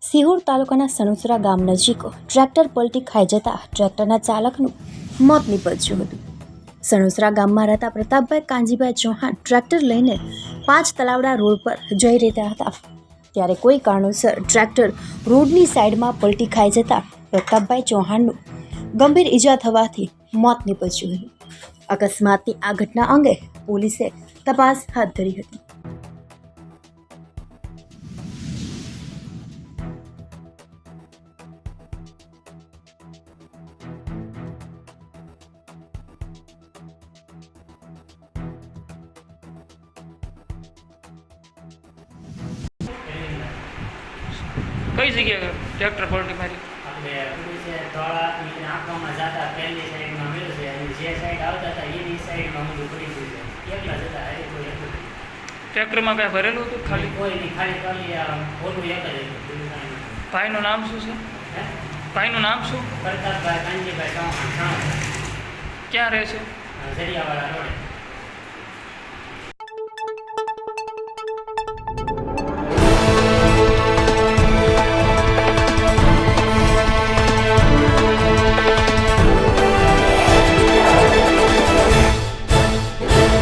સિહોર તાલુકાના સણોસરા ગામ નજીક ટ્રેક્ટર પલટી ખાઈ જતા ટ્રેક્ટરના ચાલકનું મોત નીપજ્યું હતું. સણોસરા ગામમાં રહેતા પ્રતાપભાઈ કાંજીભાઈ ચૌહાણ ટ્રેક્ટર લઈને 5 તલાવડા રોડ પર જઈ રહ્યા હતા. ત્યારે કોઈ કારણોસર ટ્રેક્ટર રોડની સાઈડમાં પલટી ખાઈ જતા પ્રતાપભાઈ ચૌહાણનું ગંભીર ઈજા થવાથી મોત નીપજ્યું હતું. અકસ્માતની આ ઘટના અંગે પોલીસે તપાસ હાથ ધરી હતી. કઈ જગ્યાએ ટ્રેક્ટર પલટી મારી? આપણે પોલીસે ધોળા આંખમાં જતા પહેલી સાઈડમાં મળ્યું છે અને જે સાઈડ આવતા હતા એની સાઈડમાં બધું પડી ગયું છે. એકલા જતા એ કોઈ એકલું ટ્રેક્ટરમાં કાંઈ ભરેલું હતું? ખાલી કોઈ નહીં, ખાલી ઓલું એક જ હતું. ભાઈનું નામ શું છે? હે ભાઈનું નામ શું? પ્રતાપભાઈ કાંજીભાઈ ચૌહાણ ક્યાં રહે છે? જરિયાવાળા રોડે.